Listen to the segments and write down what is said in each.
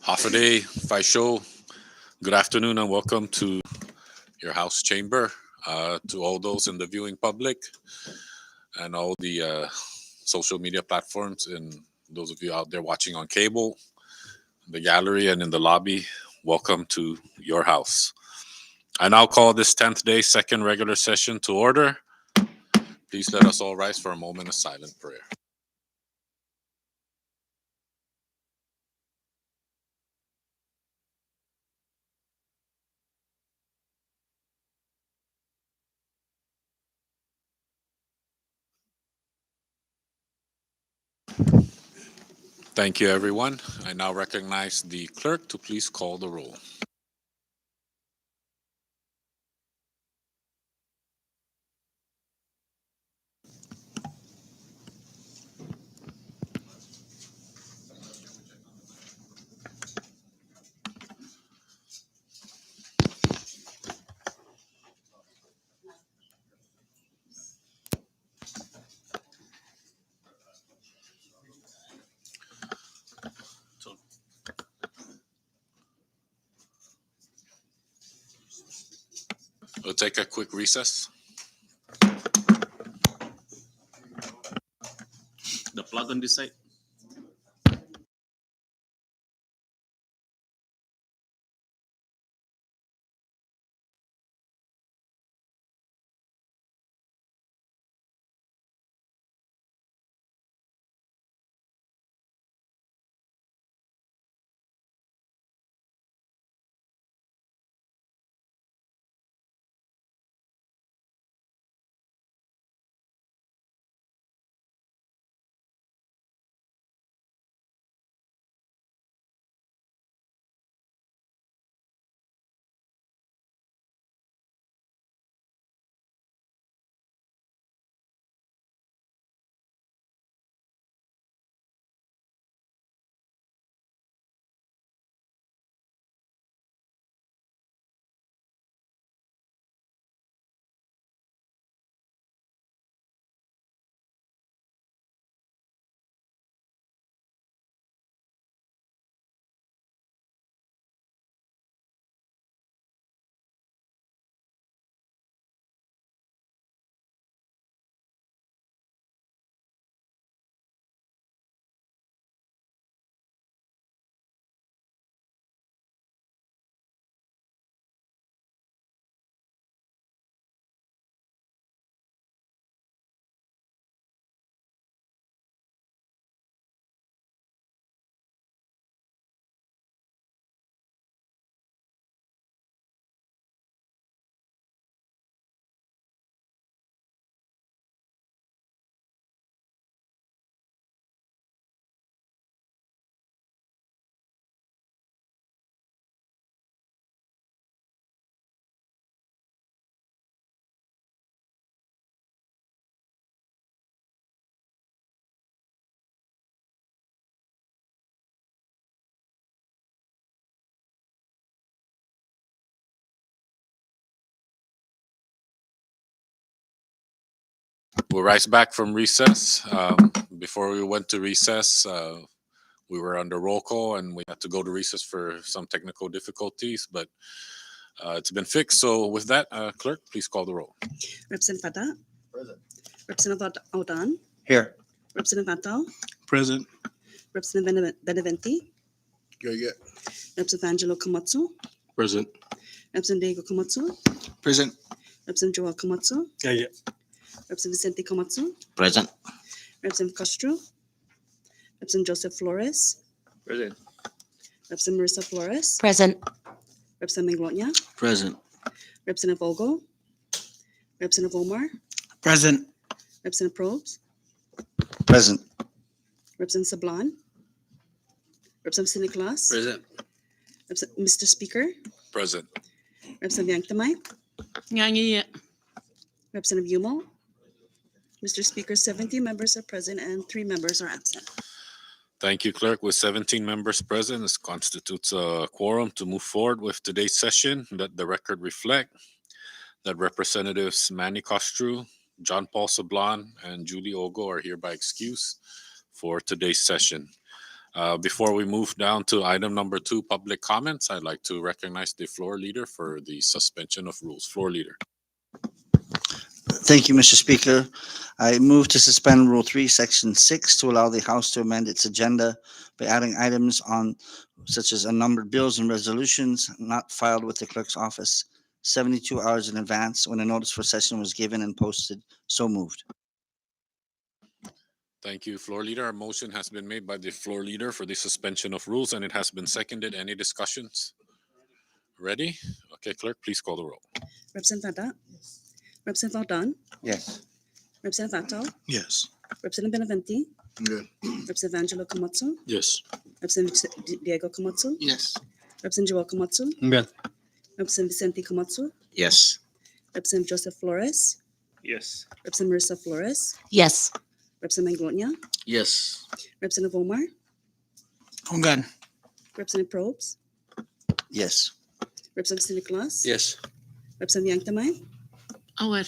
Hafade, Faisho, good afternoon and welcome to your house chamber. To all those in the viewing public and all the social media platforms, and those of you out there watching on cable, the gallery, and in the lobby, welcome to your house. I now call this 10th day, second regular session to order. Please let us all rise for a moment of silent prayer. Thank you, everyone. I now recognize the clerk to please call the roll. We'll take a quick recess. The plug on this side. We'll rise back from recess. Before we went to recess, we were under roll call and we had to go to recess for some technical difficulties, but it's been fixed. So with that, clerk, please call the roll. Representative Fata, Present. Representative Audan, Here. Representative Natal, Present. Representative Beneventi, Yeah. Representative Angelo Komatsu, Present. Representative Diego Komatsu, Present. Representative Joel Komatsu, Yeah. Representative Vicente Komatsu, Present. Representative Castro, Representative Joseph Flores, Present. Representative Marissa Flores, Present. Representative Minglonia, Present. Representative Ogo, Representative Omar, Present. Representative Probes, Present. Representative Sablan, Representative St. Nicholas, Present. Mr. Speaker, Present. Representative Yanktamai, Nga Representative Yumo. Mr. Speaker, 17 members are present and 3 members are absent. Thank you, clerk. With 17 members present, this constitutes a quorum to move forward with today's session. Let the record reflect that Representatives Manny Castro, John Paul Sablan, and Julie Ogo are hereby excused for today's session. Before we move down to item number 2, public comments, I'd like to recognize the floor leader for the suspension of rules. Floor leader. Thank you, Mr. Speaker. I move to suspend Rule 3, Section 6 to allow the House to amend its agenda by adding items on such as unnumbered bills and resolutions not filed with the clerk's office 72 hours in advance when a notice for session was given and posted. So moved. Thank you, floor leader. A motion has been made by the floor leader for the suspension of rules, and it has been seconded. Any discussions? Ready? Okay, clerk, please call the roll. Representative Vada? Representative Aldan? Yes. Representative Actal? Yes. Representative Benavente? Good. Representative Angelo Camacho? Yes. Representative Diego Camacho? Yes. Representative Joel Camacho? Good. Representative Vicente Camacho? Yes. Representative Joseph Flores? Yes. Representative Marissa Flores? Yes. Representative Manglona? Yes. Representative Omar? Hongan. Representative Probes? Yes. Representative Nicolas? Yes. Representative Yanktamay? Aware.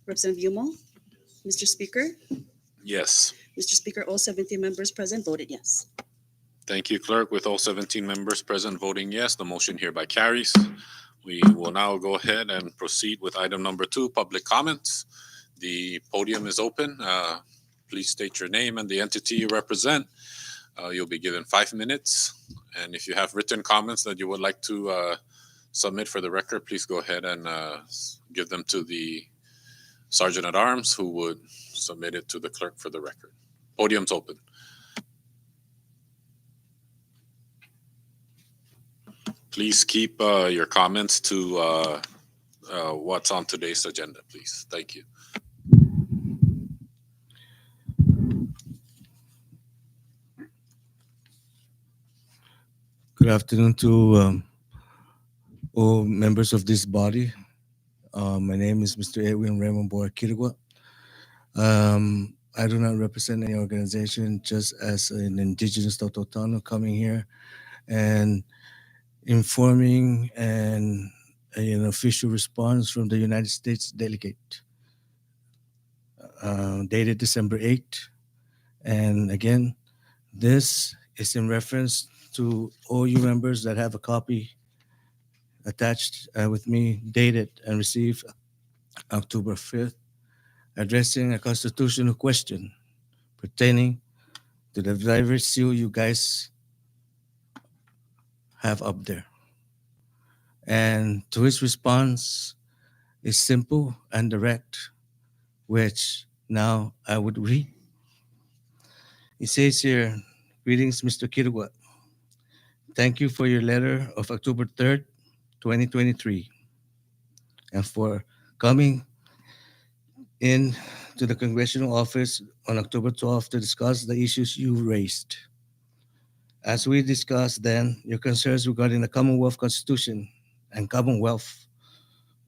Representative Yumo? Mr. Speaker? Yes. Mr. Speaker, all 17 members present voted yes. Thank you, clerk. With all 17 members present voting yes, the motion hereby carries. We will now go ahead and proceed with item number 2, public comments. The podium is open. Please state your name and the entity you represent. You'll be given 5 minutes. And if you have written comments that you would like to submit for the record, please go ahead and give them to the Sergeant at Arms, who would submit it to the clerk for the record. Podium's open. Please keep your comments to what's on today's agenda, please. Thank you. Good afternoon to all members of this body. My name is Mr. Edwin Raymond Boer Kirigua. I do not represent any organization, just as an indigenous Tautotano coming here and informing and an official response from the United States delegate dated December 8th. And again, this is in reference to all you members that have a copy attached with me, dated and received October 5th, addressing a constitutional question pertaining to the driver's seal you guys have up there. And to his response is simple and direct, which now I would read. He says here, greetings, Mr. Kirigua. Thank you for your letter of October 3rd, 2023, and for coming in to the Congressional Office on October 12th to discuss the issues you raised. As we discussed then, your concerns regarding the Commonwealth Constitution and Commonwealth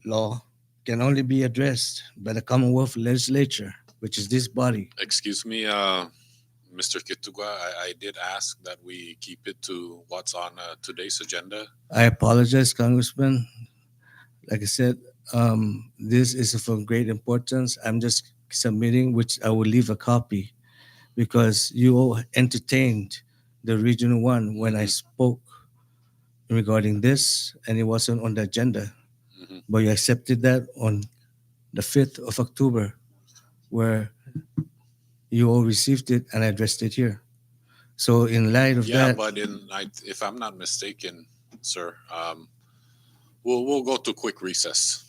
law can only be addressed by the Commonwealth Legislature, which is this body. Excuse me, Mr. Kitugwa, I did ask that we keep it to what's on today's agenda. I apologize, Congressman. Like I said, this is of great importance. I'm just submitting, which I will leave a copy, because you all entertained the Regional One when I spoke regarding this, and it wasn't on the agenda. Mhm. But you accepted that on the 5th of October, where you all received it and addressed it here. So in light of Yeah, that, but if I'm not mistaken, sir, we'll go to quick recess.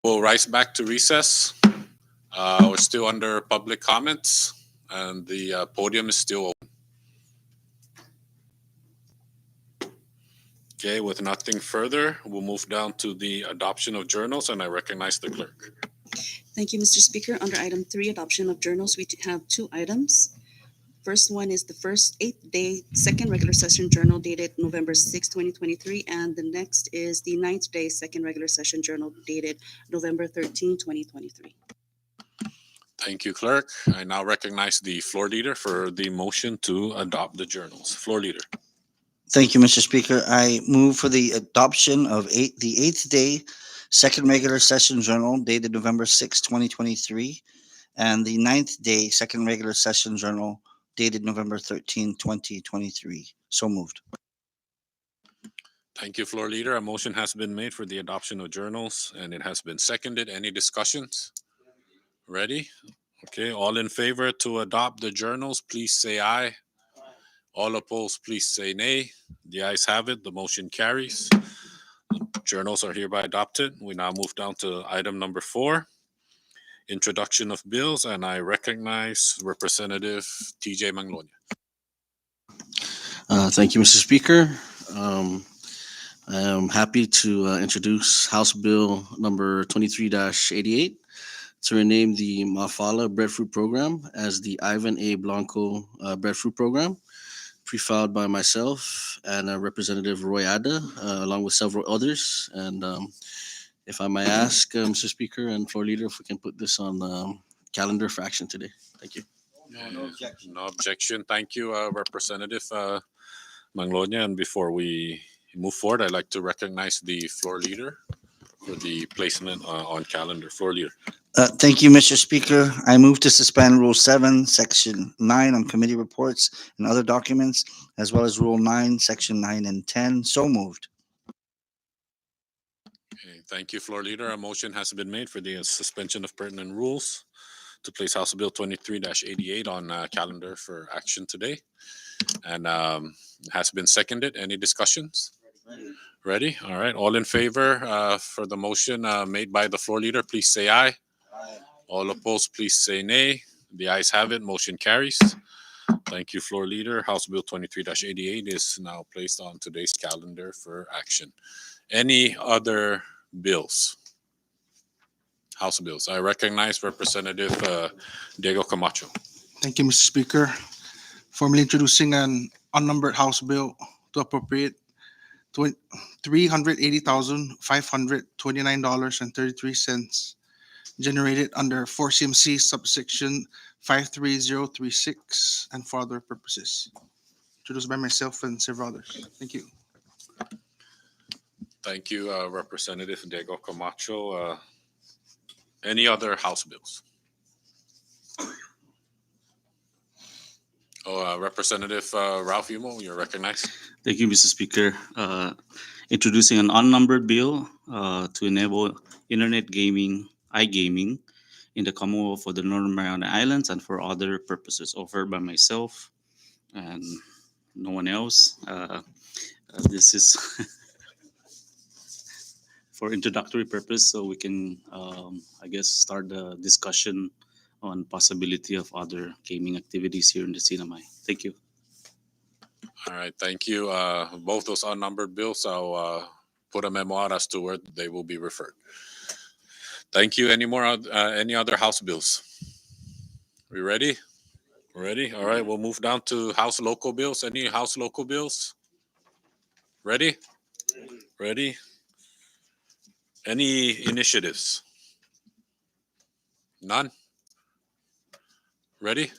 We'll rise back to recess. We're still under public comments, and the podium is still open. Okay, with nothing further, we'll move down to the adoption of journals, and I recognize the clerk. Thank you, Mr. Speaker. Under item 3, adoption of journals, we have 2 items. First one is the first 8th-day second regular session journal dated November 6, 2023, and the next is the 9th-day second regular session journal dated November 13, 2023. Thank you, clerk. I now recognize the floor leader for the motion to adopt the journals. Floor leader. Thank you, Mr. Speaker. I move for the adoption of the 8th-day second regular session journal dated November 6, 2023, and the 9th-day second regular session journal dated November 13, 2023. So moved. Thank you, floor leader. A motion has been made for the adoption of journals, and it has been seconded. Any discussions? Ready? Okay, all in favor to adopt the journals, please say aye. All opposed, please say nay. The ayes have it. The motion carries. Journals are hereby adopted. We now move down to item number 4, introduction of bills, and I recognize Representative TJ Manglonia. Thank you, Mr. Speaker. I am happy to introduce House Bill number 23-88 to rename the Mafala Breadfruit Program as the Ivan A. Blanco Breadfruit Program, pre-filed by myself and Representative Roy Ada, along with several others. And if I may ask, Mr. Speaker and floor leader, if we can put this on the calendar for action today. Thank you. No objection. No objection. Thank you, Representative Manglonia. And before we move forward, I'd like to recognize the floor leader for the placement on calendar. Floor leader. Thank you, Mr. Speaker. I move to suspend Rule 7, Section 9 on committee reports and other documents, as well as Rule 9, Section 9 and 10. So moved. Okay, thank you, floor leader. A motion has been made for the suspension of pertinent rules to place House Bill 23-88 on calendar for action today. And has been seconded. Any discussions? Ready? All right. All in favor for the motion made by the floor leader, please say aye. All opposed, please say nay. The ayes have it. Motion carries. Thank you, floor leader. House Bill 23-88 is now placed on today's calendar for action. Any other bills? House bills. I recognize Representative Diego Camacho. Thank you, Mr. Speaker. Formally introducing an unnumbered House bill to appropriate $380,529.33 generated under 4 CMC subsection 53036 and for other purposes. Introduced by myself and several others. Thank you. Thank you, Representative Diego Camacho. Any other House bills? Representative Ralph Yumo, you're recognized. Thank you, Mr. Speaker. Introducing an unnumbered bill to enable internet gaming, iGaming, in the Commonwealth of the Northern Mariana Islands and for other purposes, offered by myself and no one else. This is for introductory purpose, so we can, I guess, start the discussion on possibility of other gaming activities here in the Sinamay. Thank you. All right, thank you. Both those unnumbered bills, I'll put a memo out as to where they will be referred. Thank you. Any more? Any other House bills? We ready? Ready? All right, we'll move down to House local bills. Any House local bills? Ready? Ready? Any initiatives? None? Ready?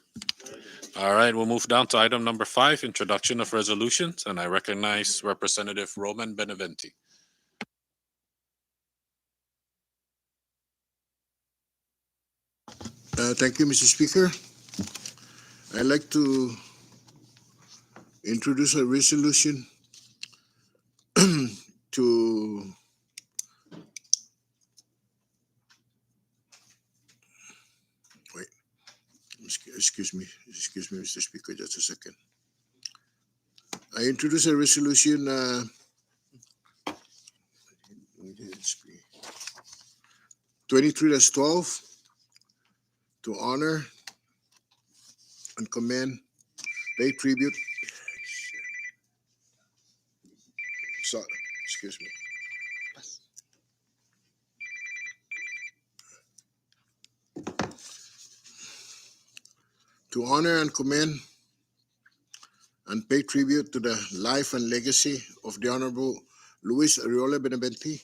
All right, we'll move down to item number 5, introduction of resolutions, and I recognize Representative Roman Beneventi. Thank you, Mr. Speaker. I'd like to introduce a resolution to wait. Excuse me, Mr. Speaker, just a second. I introduce a resolution. 23-12, to honor and commend, pay tribute. So, excuse me. To honor and commend and pay tribute to the life and legacy of the Honorable Luis Arreola Benavente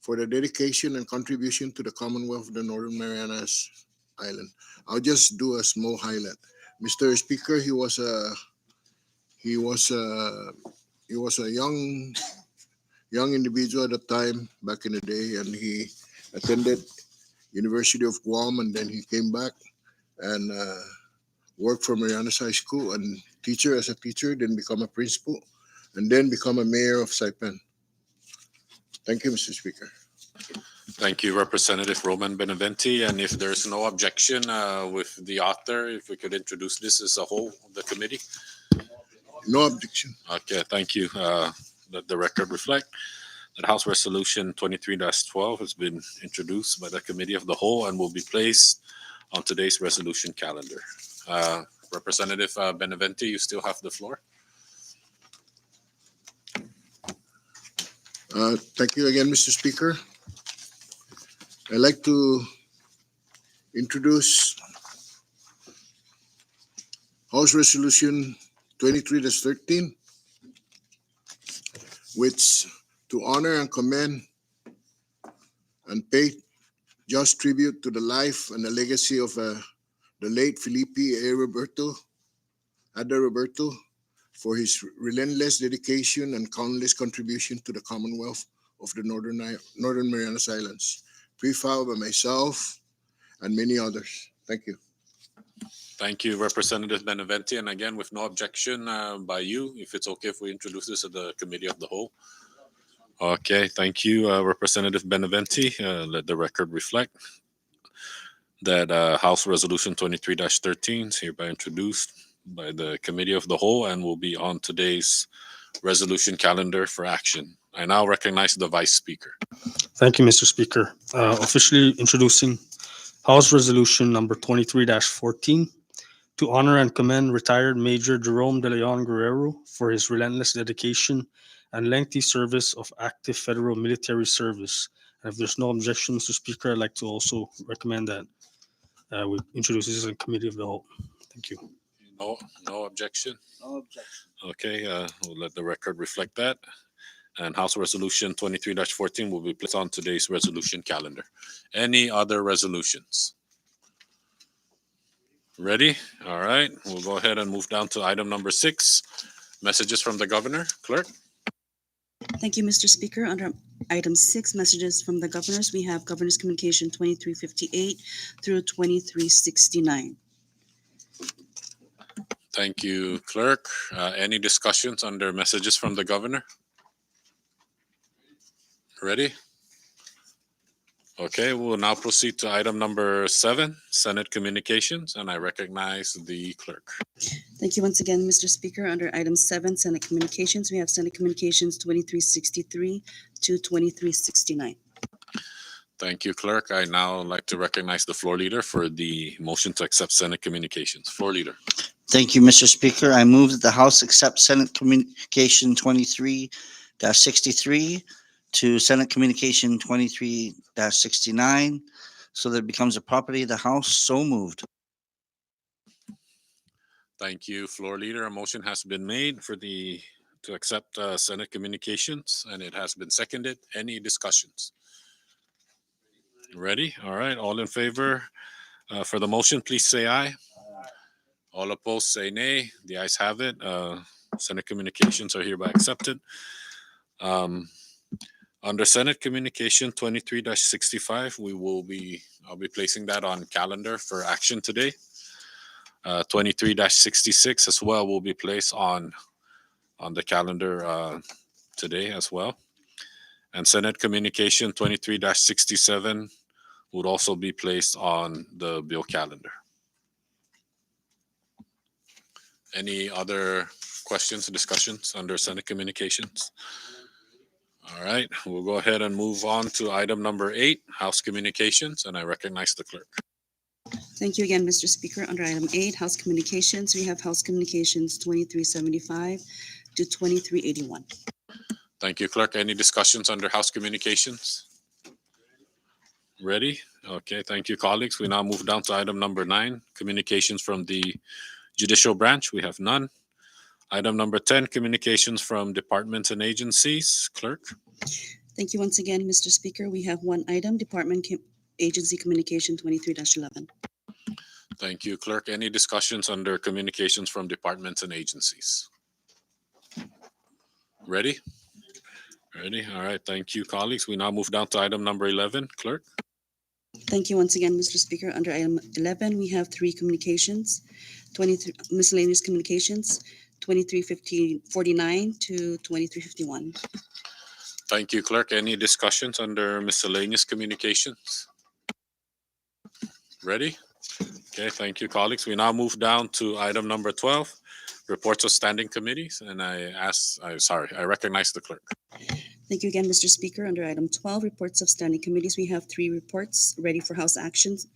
for the dedication and contribution to the Commonwealth of the Northern Marianas Island. I'll just do a small highlight. Mr. Speaker, he was a young individual at the time back in the day, and he attended University of Guam, and then he came back and worked for Marianas High School and as a teacher, then become a principal, and then become a mayor of Saipan. Thank you, Mr. Speaker. Thank you, Representative Roman Benavente. And if there's no objection with the author, if we could introduce this as a whole of the committee. No objection. Okay, thank you. Let the record reflect that House Resolution 23-12 has been introduced by the Committee of the Whole and will be placed on today's resolution calendar. Representative Benavente, you still have the floor. Thank you again, Mr. Speaker. I'd like to introduce House Resolution 23-13, which to honor and commend and pay just tribute to the life and the legacy of the late Felipe Ada Roberto for his relentless dedication and countless contribution to the Commonwealth of the Northern Marianas Islands, pre-filed by myself and many others. Thank you. Thank you, Representative Benavente. And again, with no objection by you, if it's okay if we introduce this at the Committee of the Whole. Okay, thank you, Representative Benavente. Let the record reflect that House Resolution 23-13 is hereby introduced by the Committee of the Whole and will be on today's resolution calendar for action. I now recognize the Vice Speaker. Thank you, Mr. Speaker. Officially introducing House Resolution number 23-14 to honor and commend retired Major Jerome De Leon Guerrero for his relentless dedication and lengthy service of active federal military service. And if there's no objection, Mr. Speaker, I'd like to also recommend that we introduce this in the Committee of the Whole. Thank you. No objection? No objection. Okay, we'll let the record reflect that. And House Resolution 23-14 will be placed on today's resolution calendar. Any other resolutions? Ready? All right, we'll go ahead and move down to item number 6, messages from the governor. Clerk? Thank you, Mr. Speaker. Under item 6, messages from the governors, we have Governor's Communication 2358 through 2369. Thank you, Clerk. Any discussions under messages from the governor? Ready? Okay, we'll now proceed to item number 7, Senate Communications, and I recognize the clerk. Thank you once again, Mr. Speaker. Under item 7, Senate Communications, we have Senate Communications 2363 to 2369. Thank you, Clerk. I now like to recognize the floor leader for the motion to accept Senate Communications. Floor leader. Thank you, Mr. Speaker. I move that the House accept Senate Communication 23-63 to Senate Communication 23-69 so that it becomes a property of the House. So moved. Thank you, floor leader. A motion has been made to accept Senate Communications, and it has been seconded. Any discussions? Ready? All right. All in favor for the motion, please say aye. All opposed, say nay. The ayes have it. Senate Communications are hereby accepted. Under Senate Communication 23-65, I'll be placing that on calendar for action today. 23-66 as well will be placed on the calendar today as well. And Senate Communication 23-67 would also be placed on the bill calendar. Any other questions or discussions under Senate Communications? All right, we'll go ahead and move on to item number 8, House Communications, and I recognize the clerk. Thank you again, Mr. Speaker. Under item 8, House Communications, we have House Communications 2375 to 2381. Thank you, clerk. Any discussions under House Communications? Ready? Okay, thank you, colleagues. We now move down to item number 9, Communications from the Judicial Branch. We have none. Item number 10, Communications from Departments and Agencies. Clerk? Thank you once again, Mr. Speaker. We have one item, Agency Communication 23-11. Thank you, clerk. Any discussions under Communications from Departments and Agencies? Ready? Ready? All right, thank you, colleagues. We now move down to item number 11. Clerk? Thank you once again, Mr. Speaker. Under item 11, we have 3 communications, 23 miscellaneous communications, 2349 to 2351. Thank you, clerk. Any discussions under Miscellaneous Communications? Ready? Okay, thank you, colleagues. We now move down to item number 12, Reports of Standing Committees, and I recognize the clerk. Thank you again, Mr. Speaker. Under item 12, reports of standing committees, we have 3 reports ready for House actions.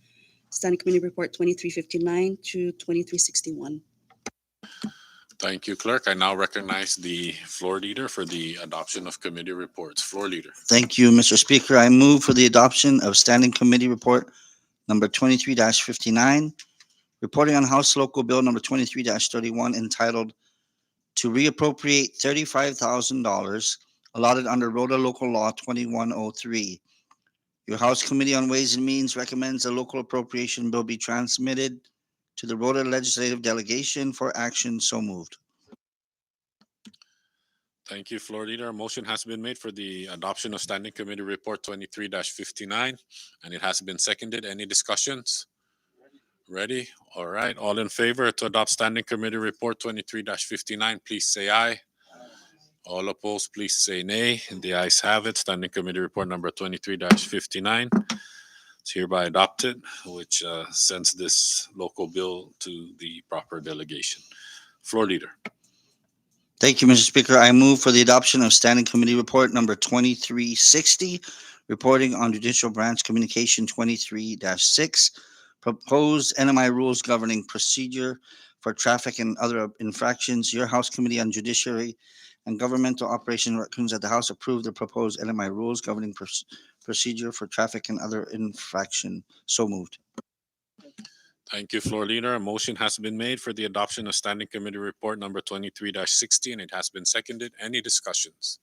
Standing Committee Report 2359 to 2361. Thank you, clerk. I now recognize the floor leader for the adoption of committee reports. Floor leader. Thank you, Mr. Speaker. I move for the adoption of Standing Committee Report number 23-59, reporting on House Local Bill number 23-31 entitled to reappropriate $35,000 allotted under Rhoda Local Law 2103. Your House Committee on Ways and Means recommends the local appropriation bill be transmitted to the Rhoda Legislative Delegation for action. So moved. Thank you, floor leader. A motion has been made for the adoption of Standing Committee Report 23-59, and it has been seconded. Any discussions? Ready? All right. All in favor to adopt Standing Committee Report 23-59, please say aye. All opposed, please say nay. The ayes have it. Standing Committee Report number 23-59 is hereby adopted, which sends this local bill to the proper delegation. Floor leader. Thank you, Mr. Speaker. I move for the adoption of Standing Committee Report number 2360, reporting on Judicial Branch Communication 23-6, proposed NMI rules governing procedure for traffic and other infractions. Your House Committee on Judiciary and Governmental Operation recommends that the House approve the proposed NMI rules governing procedure for traffic and other infraction. So moved. Thank you, floor leader. A motion has been made for the adoption of Standing Committee Report number 23-60, and it has been seconded. Any discussions?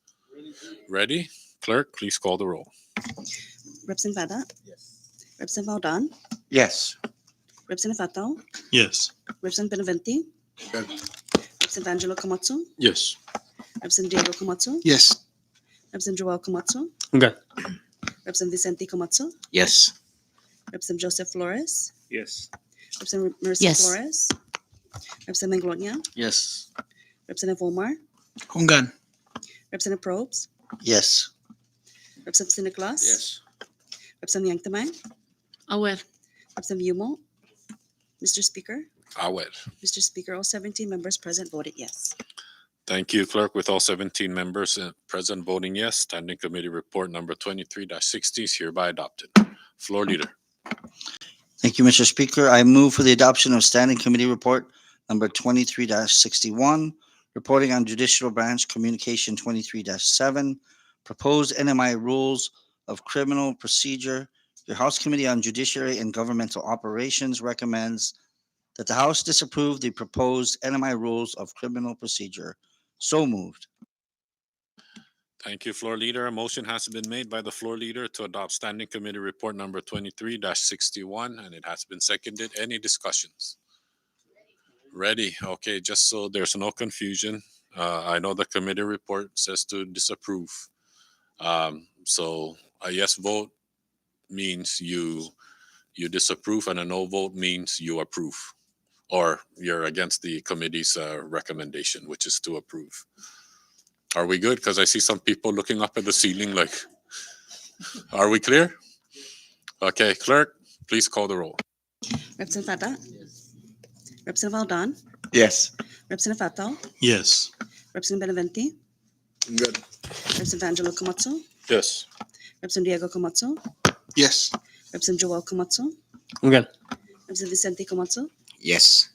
Ready? Clerk, please call the roll. Representative Vada? Yes. Representative Valdan? Yes. Representative Fatao? Yes. Representative Benavente? Yes. Representative Angelo Komatsu? Yes. Representative Diego Komatsu? Yes. Representative Joel Komatsu? Okay. Representative Vicente Komatsu? Yes. Representative Joseph Flores? Yes. Representative Mercy Yes. Flores? Representative Manglonia? Yes. Representative Omar? Kungan. Representative Probes? Yes. Representative Nicholas? Yes. Representative Yangtaman? Aware. Representative Yumo? Mr. Speaker? Awed. Mr. Speaker, all 17 members present voted yes. Thank you, clerk. With all 17 members present voting yes, Standing Committee Report number 23-60 is hereby adopted. Floor leader. Thank you, Mr. Speaker. I move for the adoption of Standing Committee Report number 23-61, reporting on Judicial Branch Communication 23-7, proposed NMI rules of criminal procedure. Your House Committee on Judiciary and Governmental Operations recommends that the House disapprove the proposed NMI rules of criminal procedure. So moved. Thank you, floor leader. A motion has been made by the floor leader to adopt Standing Committee Report number 23-61, and it has been seconded. Any discussions? Ready? Okay, just so there's no confusion, I know the committee report says to disapprove. So a yes vote means you disapprove, and a no vote means you approve, or you're against the committee's recommendation, which is to approve. Are we good? Because I see some people looking up at the ceiling like, are we clear? Okay, clerk, please call the roll. Representative Fata? Yes. Representative Valdan? Yes. Representative Fatao? Yes. Representative Benavente? I'm good. Representative Angelo Camacho, Yes. Representative Diego Camacho, Yes. Representative Joel Camacho, I'm good. Representative Vicente Camacho, Yes.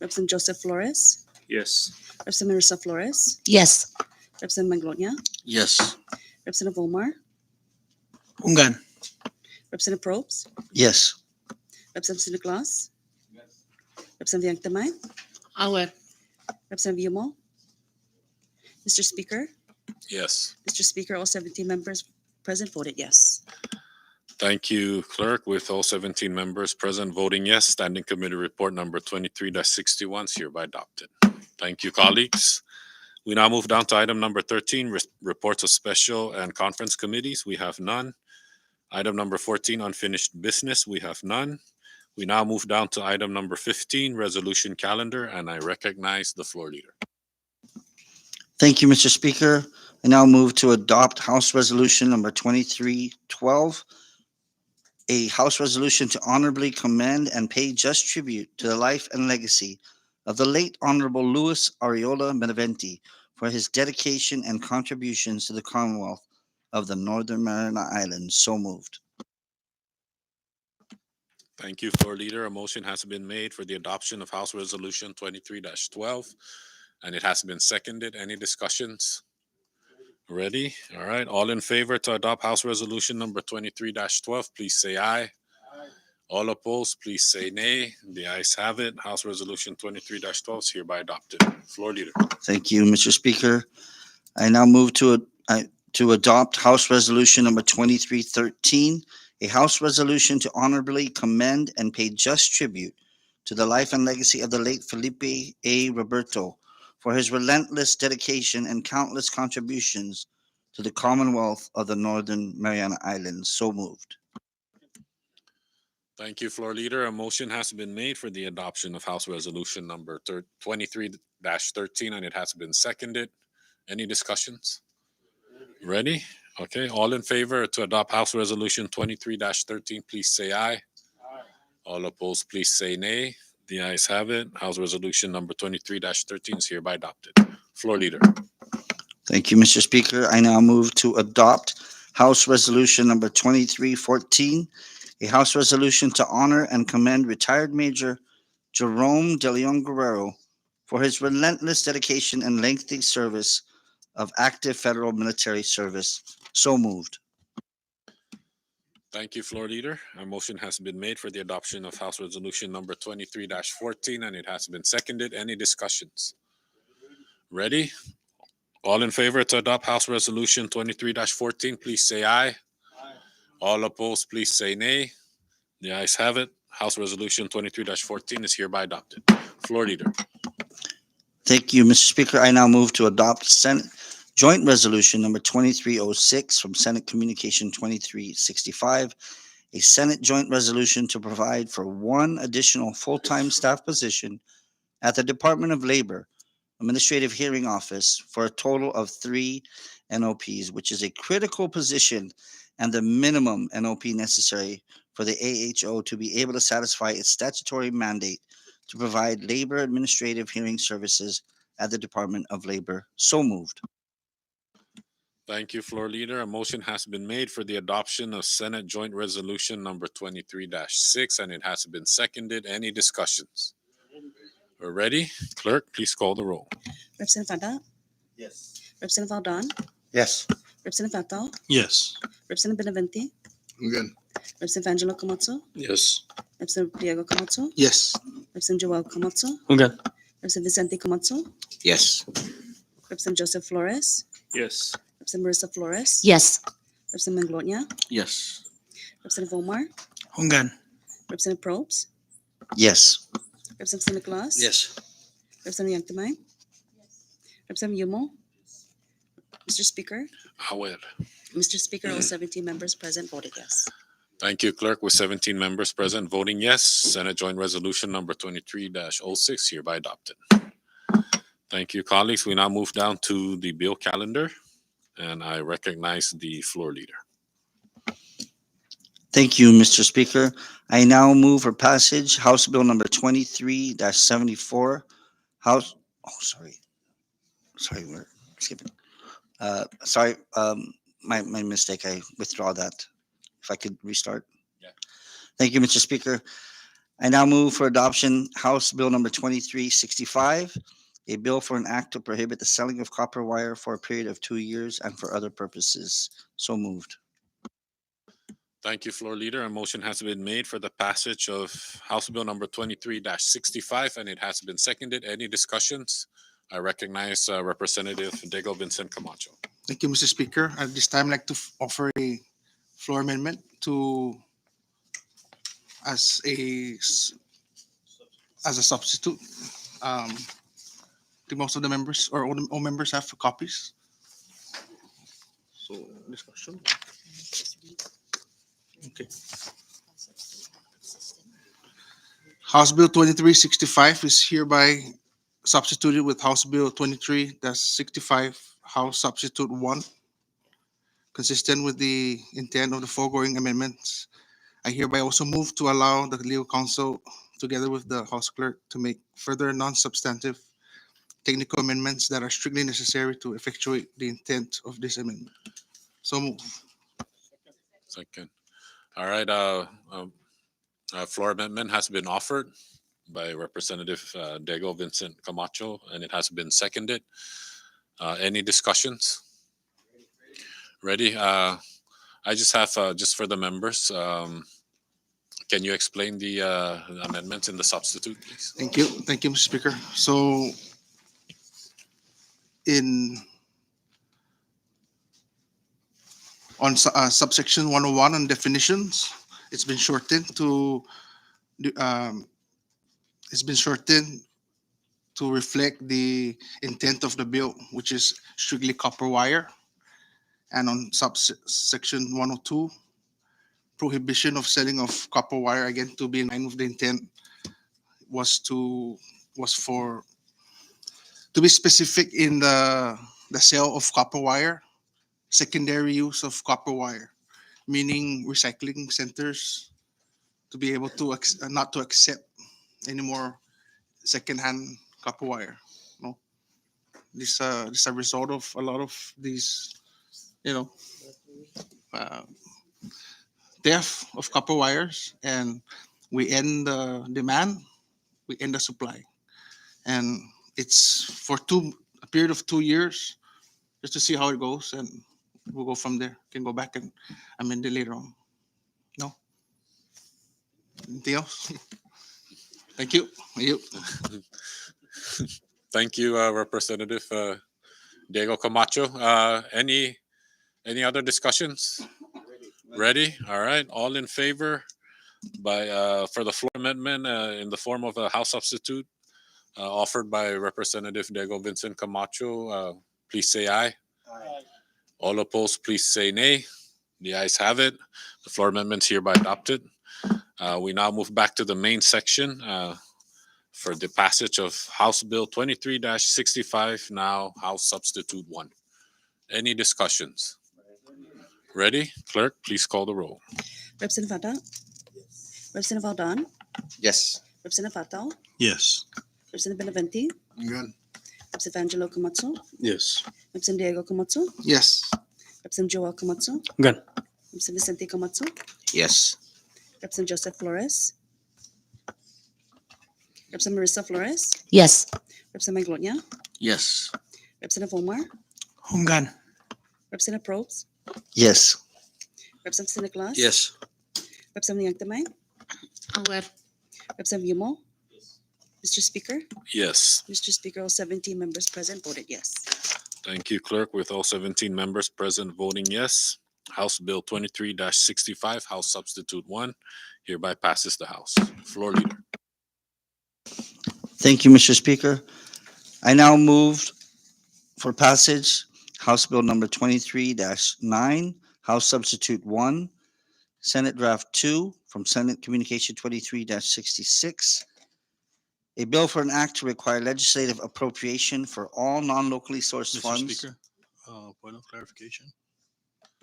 Representative Joseph Flores, Yes. Representative Marissa Flores, Yes. Representative Maglonia, Yes. Representative Omar, Ungan. Representative Probst, Yes. Representative Nicolas, Representative Yanktamay, Aware. Representative Yumo. Mr. Speaker, Yes. Mr. Speaker, all 17 members present voted yes. Thank you, Clerk. With all 17 members present voting yes, Standing Committee Report number 23-61 is hereby adopted. Thank you, colleagues. We now move down to item number 13, reports of special and conference committees. We have none. Item number 14, unfinished business. We have none. We now move down to item number 15, resolution calendar, and I recognize the floor leader. Thank you, Mr. Speaker. I now move to adopt House Resolution number 2312, a House resolution to honorably commend and pay just tribute to the life and legacy of the late Honorable Louis Ariola Benavente for his dedication and contributions to the Commonwealth of the Northern Mariana Islands. So moved. Thank you, floor leader. A motion has been made for the adoption of House Resolution 23-12, and it has been seconded. Any discussions? Ready? All right. All in favor to adopt House Resolution number 23-12, please say aye. All opposed, please say nay. The ayes have it. House Resolution 23-12 is hereby adopted. Floor leader. Thank you, Mr. Speaker. I now move to adopt House Resolution number 2313, a House resolution to honorably commend and pay just tribute to the life and legacy of the late Felipe A. Roberto for his relentless dedication and countless contributions to the Commonwealth of the Northern Mariana Islands. So moved. Thank you, floor leader. A motion has been made for the adoption of House Resolution number 23-13, and it has been seconded. Any discussions? Ready? Okay. All in favor to adopt House Resolution 23-13, please say aye. All opposed, please say nay. The ayes have it. House Resolution number 23-13 is hereby adopted. Floor leader. Thank you, Mr. Speaker. I now move to adopt House Resolution number 2314, a House resolution to honor and commend retired Major Jerome De Leon Guerrero for his relentless dedication and lengthy service of active federal military service. So moved. Thank you, floor leader. A motion has been made for the adoption of House Resolution number 23-14, and it has been seconded. Any discussions? Ready? All in favor to adopt House Resolution 23-14, please say aye. All opposed, please say nay. The ayes have it. House Resolution 23-14 is hereby adopted. Floor leader. Thank you, Mr. Speaker. I now move to adopt Senate Joint Resolution number 2306 from Senate Communication 2365, a Senate joint resolution to provide for one additional full-time staff position at the Department of Labor Administrative Hearing Office for a total of 3 NOPs, which is a critical position and the minimum NOP necessary for the AHO to be able to satisfy its statutory mandate to provide labor administrative hearing services at the Department of Labor. So moved. Thank you, floor leader. A motion has been made for the adoption of Senate Joint Resolution number 23-6, and it has been seconded. Any discussions? We're ready. Clerk, please call the roll. Representative Fada, Yes. Representative Aldan, Yes. Representative Fatal, Yes. Representative Benavente, I'm good. Representative Angelo Camacho, Yes. Representative Diego Camacho, Yes. Representative Joel Camacho, I'm good. Representative Vicente Camacho, Yes. Representative Joseph Flores, Yes. Representative Marissa Flores, Yes. Representative Maglonia, Yes. Representative Omar, Ungan. Representative Probst, Yes. Representative Nicolas, Yes. Representative Yanktamay, Representative Yumo. Mr. Speaker, Aware. Mr. Speaker, all 17 members present voted yes. Thank you, Clerk. With 17 members present voting yes, Senate Joint Resolution number 23-06 hereby adopted. Thank you, colleagues. We now move down to the bill calendar, and I recognize the floor leader. Thank you, Mr. Speaker. I now move for passage House Bill number 23-74. Sorry, we're skipping. Sorry, my mistake. I withdraw that. If I could restart. Yeah. Thank you, Mr. Speaker. I now move for adoption House Bill number 2365, a bill for an act to prohibit the selling of copper wire for a period of 2 years and for other purposes. So moved. Thank you, Floor Leader. A motion has been made for the passage of House Bill number 23-65, and it has been seconded. Any discussions? I recognize Representative Diego Vincent Camacho. Thank you, Mr. Speaker. At this time, I'd like to offer a floor amendment to as a as a substitute. Do most of the members or all members have copies? So discussion. Okay. House Bill 2365 is hereby substituted with House Bill 23-65, House Substitute 1. Consistent with the intent of the foregoing amendments, I hereby also move to allow the legal counsel, together with the House Clerk, to make further non-substantive technical amendments that are strictly necessary to effectuate the intent of this amendment. So move. Second. All right. Floor amendment has been offered by Representative Diego Vincent Camacho, and it has been seconded. Any discussions? Ready? I just have just for the members. Can you explain the amendments in the substitute, please? Thank you, Mr. Speaker. So, in on subsection 101 on definitions, it's been shortened to um, reflect the intent of the bill, which is strictly copper wire. And on subsection 102, prohibition of selling of copper wire, again to be in line with the intent, was for to be specific in the sale of copper wire, secondary use of copper wire, meaning recycling centers to be able to not to accept any more secondhand copper wire. No, this is a result of a lot of these, uh, theft of copper wires, and we end the demand, we end the supply, and it's for a period of 2 years, just to see how it goes, and we'll go from there. Can go back and amend it later on. No, anything else? Thank you. Thank you. Thank you, Representative Diego Camacho. Any other discussions? Ready? All right. All in favor for the floor amendment in the form of a House substitute offered by Representative Diego Vincent Camacho, please say aye. Aye. All opposed, please say nay. The ayes have it. The floor amendment is hereby adopted. We now move back to the main section for the passage of House Bill 23-65, now House Substitute 1. Any discussions? Ready? Clerk, please call the roll. Representative Vada? Representative Aldan? Yes. Representative Fatal? Yes. Representative Benavente? Good. Representative Angelo Camacho? Yes. Representative Diego Camacho? Yes. Representative Joel Camacho? Good. Representative Vicente Camacho? Yes. Representative Joseph Flores? Representative Marissa Flores? Yes. Representative Maglonia? Yes. Representative Omar? Humgan. Representative Probst? Yes. Representative Nicholas? Yes. Representative Yangtamay? Aware. Representative Yumo? Mr. Speaker? Yes. Mr. Speaker, all 17 members present voted yes. Thank you, Clerk. With all 17 members present voting yes, House Bill 23-65, House Substitute 1, hereby passes the House. Floor Leader. Thank you, Mr. Speaker. I now move for passage House Bill number 23-9, House Substitute 1, Senate Draft 2 from Senate Communication 23-66, a bill for an act to require legislative appropriation for all non-locally sourced Mr. funds. Speaker, point of clarification.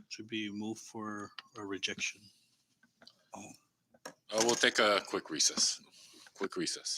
Should be moved for a rejection. We'll take a quick recess. Quick recess.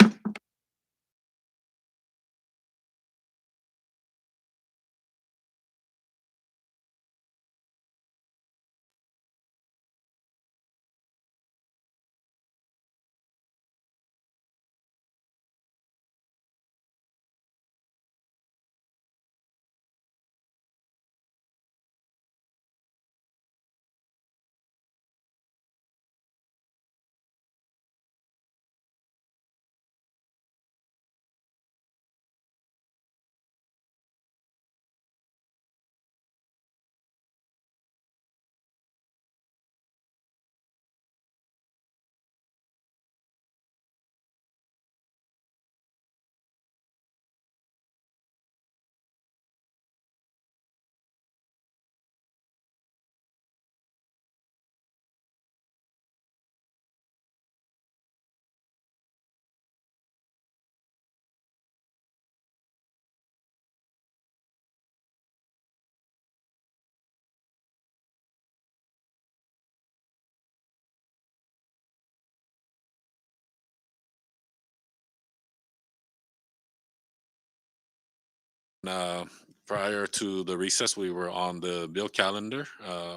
Uh, Prior to the recess, we were on the bill calendar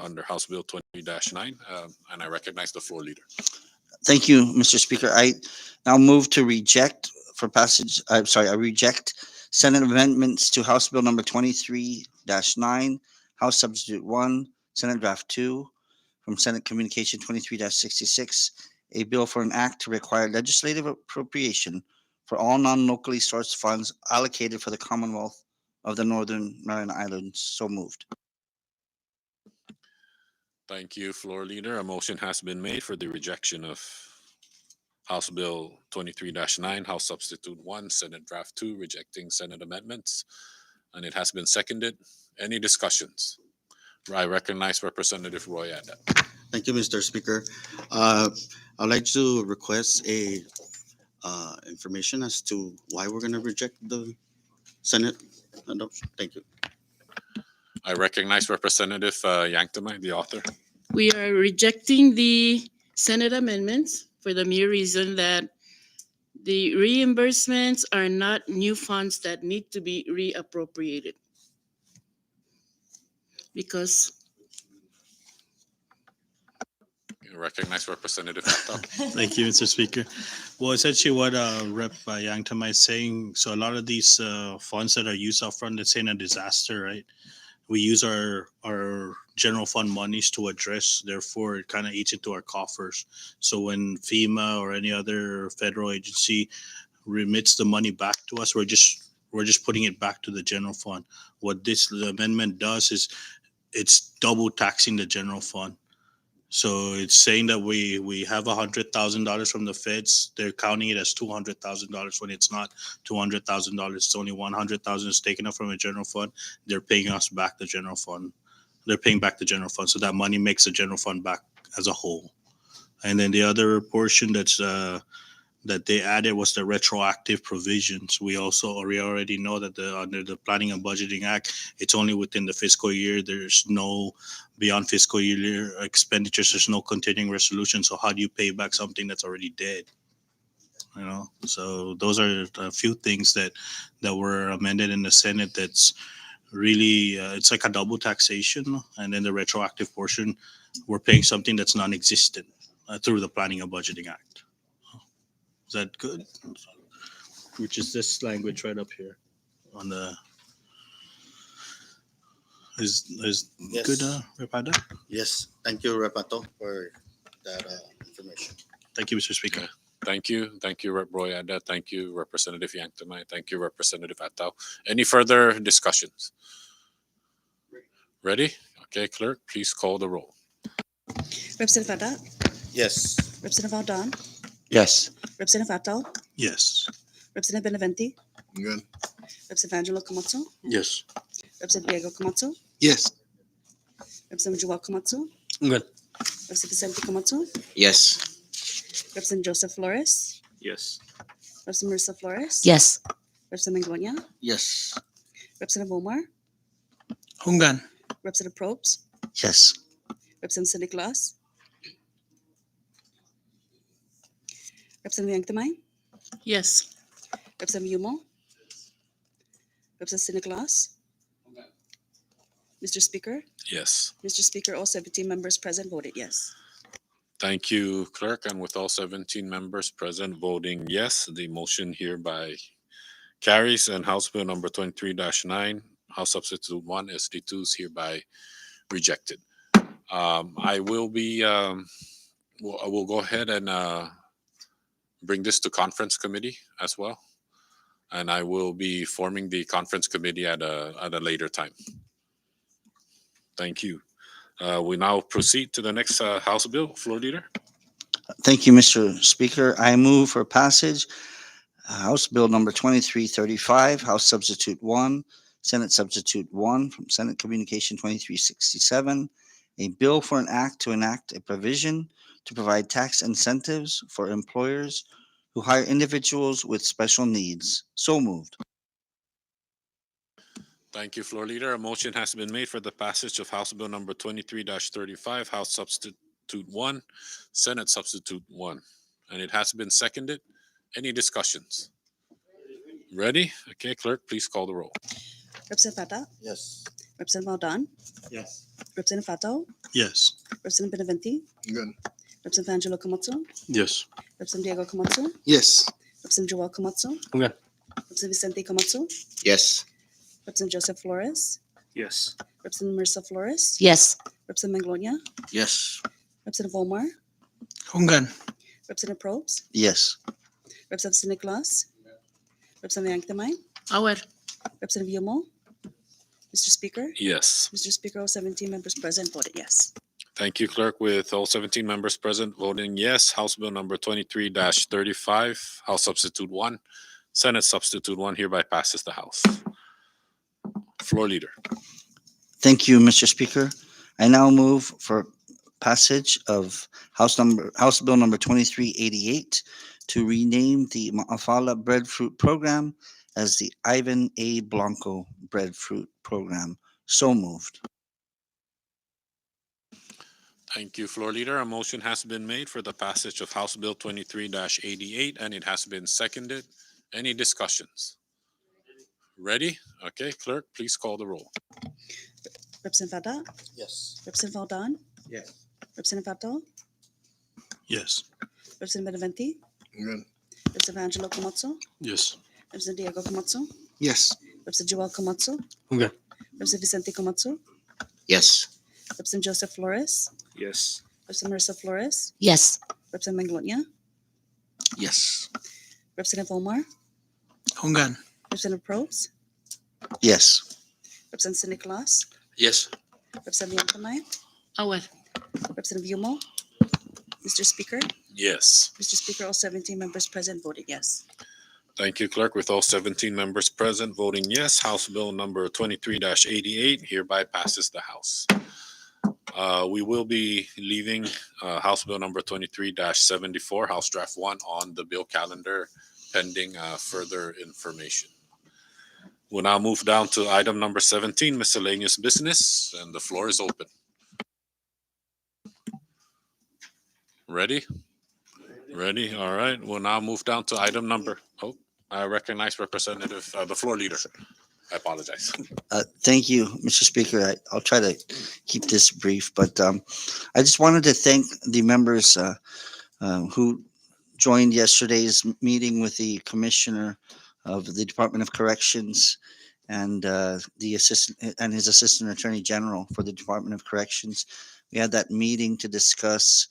under House Bill 20-9, and I recognize the floor leader. Thank you, Mr. Speaker. I now move to reject for passage, I reject Senate amendments to House Bill number 23-9, House Substitute 1, Senate Draft 2, from Senate Communication 23-66, a bill for an act to require legislative appropriation for all non-locally sourced funds allocated for the Commonwealth of the Northern Mariana Islands. So moved. Thank you, floor leader. A motion has been made for the rejection of House Bill 23-9, House Substitute 1, Senate Draft 2, rejecting Senate amendments, and it has been seconded. Any discussions? I recognize Representative Roy Adat. Thank you, Mr. Speaker. I'd like to request a information as to why we're going to reject the Senate adoption. Thank you. I recognize Representative Yanktamai, the author. We are rejecting the Senate amendments for the mere reason that the reimbursements are not new funds that need to be reappropriated. Because I recognize Representative Atal. Thank you, Mr. Speaker. Well, essentially what Rep. Yangtama is saying, so a lot of these funds that are used up front, let's say in a disaster, right? We use our general fund monies to address, therefore it kind of eats into our coffers. So when FEMA or any other federal agency remits the money back to us, we're just putting it back to the general fund. What this amendment does is it's double taxing the general fund. So it's saying that we have $100,000 from the feds. They're counting it as $200,000 when it's not $200,000. It's only $100,000 is taken up from a general fund. They're paying us back the general fund. They're paying back the general fund. So that money makes the general fund back as a whole. And then the other portion that they added was the retroactive provisions. We already know that under the Planning and Budgeting Act, it's only within the fiscal year. There's no beyond fiscal year expenditures. There's no continuing resolution. So how do you pay back something that's already dead? You know, so those are a few things that were amended in the Senate. That's really it's like a double taxation, and then the retroactive portion, we're paying something that's non-existent through the Planning and Budgeting Act. Is that good? Which is this language right up here on the. Is Yes. good, Repada? Yes, thank you, Repato, for that information. Thank you, Mr. Speaker. Okay. Thank you. Thank you, Rep. Roy Adat. Thank you, Representative Yanktamai. Thank you, Representative Atao. Any further discussions? Ready? Okay, clerk, please call the roll. Representative Adat, Yes. Representative Aldan, Yes. Representative Atal, Yes. Representative Benavente, Again, Representative Angelo Camacho, Yes. Representative Diego Camacho, Yes. Representative Joel Camacho, Good. Representative Vicente Camacho, Yes. Representative Joseph Flores, Yes. Representative Marissa Flores, Yes. Representative Manguania, Yes. Representative Omar, Hungan. Representative Probst, Yes. Representative Cindy Glass, Representative Yanktamai, yes, Representative Yumo, Representative Cindy Glass. Mr. Speaker, Yes. Mr. Speaker, all 17 members present voted yes. Thank you, clerk. And with all 17 members present voting yes, the motion hereby carries, and House Bill number 23-9, House Substitute 1, SD2 is hereby rejected. I will be, I will go ahead and bring this to conference committee as well. And I will be forming the conference committee at a later time. Thank you. We now proceed to the next House Bill. Floor Leader. Thank you, Mr. Speaker. I move for passage House Bill number 2335, House Substitute 1, Senate Substitute 1 from Senate Communication 2367, a bill for an act to enact a provision to provide tax incentives for employers who hire individuals with special needs. So moved. Thank you, Floor Leader. A motion has been made for the passage of House Bill number 23-35, House Substitute 1, Senate Substitute 1. And it has been seconded. Any discussions? Ready? Okay, clerk, please call the roll. Representative Fata, Yes. Representative Valdan, Yes. Representative Fato, Yes. Representative Benavente, Good. Representative Angelo Camacho, Yes. Representative Diego Camacho, Yes. Representative Joel Camacho, Okay. Representative Vicente Camacho, Yes. Representative Joseph Flores, Yes. Representative Marissa Flores, Yes. Representative Manglonia, Yes. Representative Omar, Hongan. Representative Probst, Yes. Representative St. Nicholas, Representative Yanktamai, Aware. Representative Yomo. Mr. Speaker, Yes. Mr. Speaker, all 17 members present voted yes. Thank you, Clerk. With all 17 members present voting yes, House Bill number 23-35, House Substitute 1, Senate Substitute 1 hereby passes the House. Floor Leader. Thank you, Mr. Speaker. I now move for passage of House Bill number 2388 to rename the Ma'afala Breadfruit Program as the Ivan A. Blanco Breadfruit Program. So moved. Thank you, Floor Leader. A motion has been made for the passage of House Bill 23-88, and it has been seconded. Any discussions? Ready? Okay, Clerk, please call the roll. Representative Fata, Yes. Representative Valdan, Yes. Representative Fato, Yes. Representative Benavente, Good. Representative Angelo Camacho, Yes. Representative Diego Camacho, Yes. Representative Joel Camacho, Okay. Representative Vicente Camacho, Yes. Representative Joseph Flores, Yes. Representative Marissa Flores, Yes. Representative Manglonia, Yes. Representative Omar, Hongan. Representative Probst, Yes. Representative St. Nicholas, Yes. Representative Yanktamai, Aware. Representative Yomo. Mr. Speaker, Yes. Mr. Speaker, all 17 members present voted yes. Thank you, Clerk. With all 17 members present voting yes, House Bill number 23-88 hereby passes the House. We will be leaving House Bill number 23-74, House Draft 1, on the bill calendar pending further information. We'll now move down to item number 17, miscellaneous business, and the floor is open. Ready? Ready? All right. We'll now move down to item number. Oh, I recognize Representative, the floor leader. I apologize. Thank you, Mr. Speaker. I'll try to keep this brief, but I just wanted to thank the members who joined yesterday's meeting with the Commissioner of the Department of Corrections and the assistant and his Assistant Attorney General for the Department of Corrections. We had that meeting to discuss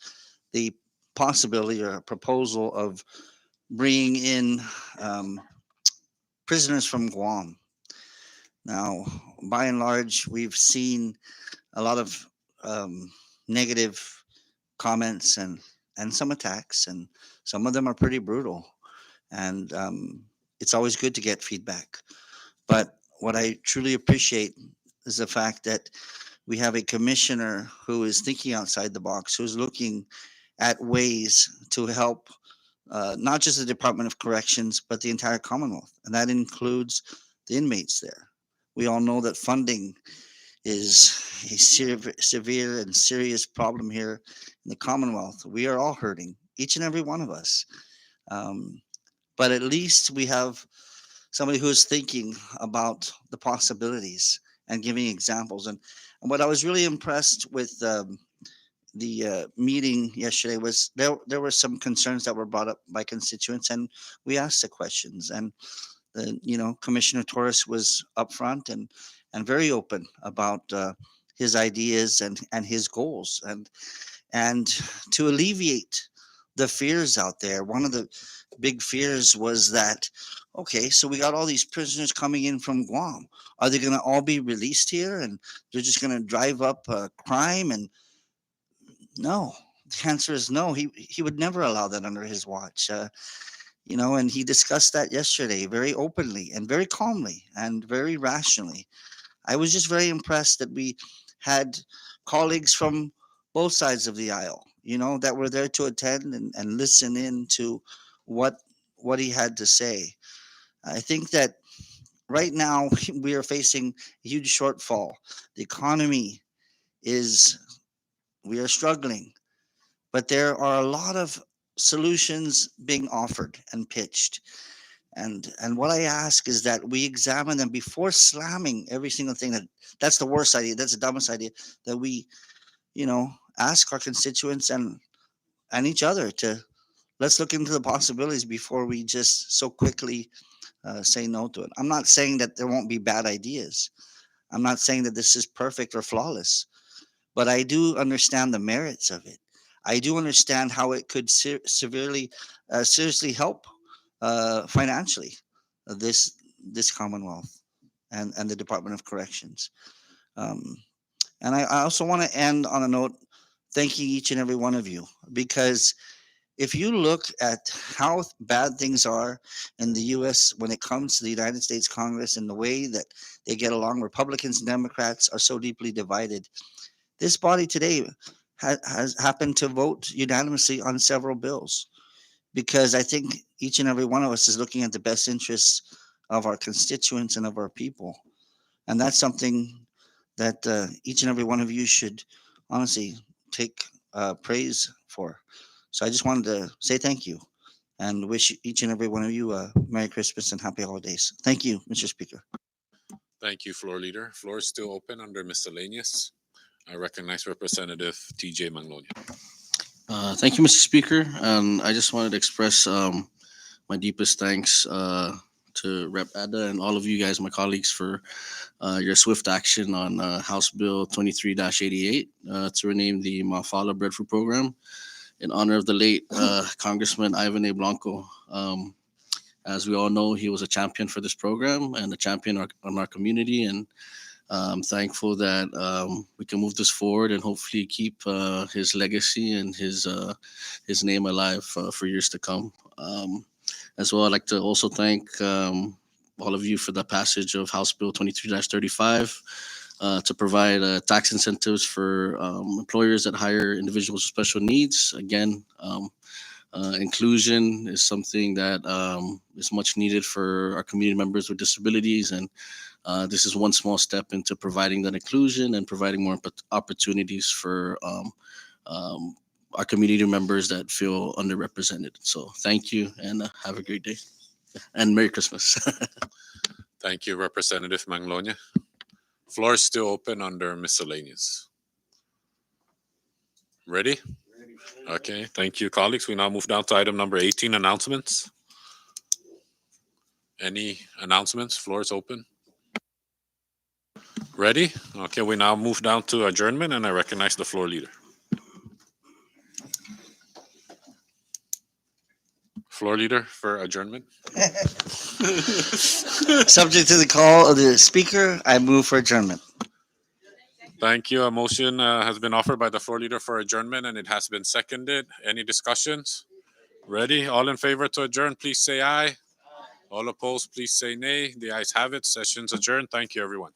the possibility or proposal of bringing in prisoners from Guam. Now, by and large, we've seen a lot of negative comments and some attacks, and some of them are pretty brutal. And it's always good to get feedback. But what I truly appreciate is the fact that we have a commissioner who is thinking outside the box, who's looking at ways to help not just the Department of Corrections, but the entire Commonwealth. And that includes the inmates there. We all know that funding is a severe and serious problem here in the Commonwealth. We are all hurting, each and every one of us. But at least we have somebody who is thinking about the possibilities and giving examples. And what I was really impressed with the meeting yesterday was there were some concerns that were brought up by constituents, and we asked the questions. And Commissioner Torres was upfront and very open about his ideas and his goals, and to alleviate the fears out there. One of the big fears was that, okay, so we got all these prisoners coming in from Guam. Are they going to all be released here and they're just going to drive up crime? And no, the answer is no. He would never allow that under his watch. And he discussed that yesterday very openly and very calmly and very rationally. I was just very impressed that we had colleagues from both sides of the aisle, that were there to attend and listen in to what he had to say. I think that right now we are facing a huge shortfall. The economy we are struggling, but there are a lot of solutions being offered and pitched. And what I ask is that we examine them before slamming every single thing that's the worst idea, that's the dumbest idea, that we, ask our constituents and each other to let's look into the possibilities before we just so quickly say no to it. I'm not saying that there won't be bad ideas. I'm not saying that this is perfect or flawless, but I do understand the merits of it. I do understand how it could seriously help financially this Commonwealth and the Department of Corrections. Um, and I also want to end on a note thanking each and every one of you, because if you look at how bad things are in the U.S. when it comes to the United States Congress and the way that they get along, Republicans and Democrats are so deeply divided. This body today has happened to vote unanimously on several bills, because I think each and every one of us is looking at the best interests of our constituents and of our people. And that's something that each and every one of you should honestly take praise for. So I just wanted to say thank you and wish each and every one of you a Merry Christmas and Happy Holidays. Thank you, Mr. Speaker. Thank you, Floor Leader. Floor is still open under Miscellaneous. I recognize Representative TJ Magnolia. Thank you, Mr. Speaker. And I just wanted to express my deepest thanks to Rep. Ada and all of you guys, my colleagues, for your swift action on House Bill 23-88 to rename the Mafala Breadfruit Program in honor of the late Congressman Ivan A. Blanco. As we all know, he was a champion for this program and a champion on our community. And I'm thankful that we can move this forward and hopefully keep his legacy and his name alive for years to come. As well, I'd like to also thank all of you for the passage of House Bill 23-35 to provide tax incentives for employers that hire individuals with special needs. Again, inclusion is something that is much needed for our community members with disabilities, and this is one small step into providing that inclusion and providing more opportunities for our community members that feel underrepresented. So thank you, and have a great day, and Merry Christmas. Thank you, Representative Magnolia. Floor is still open under Miscellaneous. Ready? Okay, thank you, colleagues. We now move down to item number 18, announcements. Any announcements? Floor is open. Ready? Okay, we now move down to adjournment, and I recognize the floor leader. Floor leader for adjournment. Subject to the call of the Speaker, I move for adjournment. Thank you. A motion has been offered by the floor leader for adjournment, and it has been seconded. Any discussions? Ready? All in favor to adjourn, please say aye. All opposed, please say nay. The ayes have it. Session's adjourned. Thank you, everyone.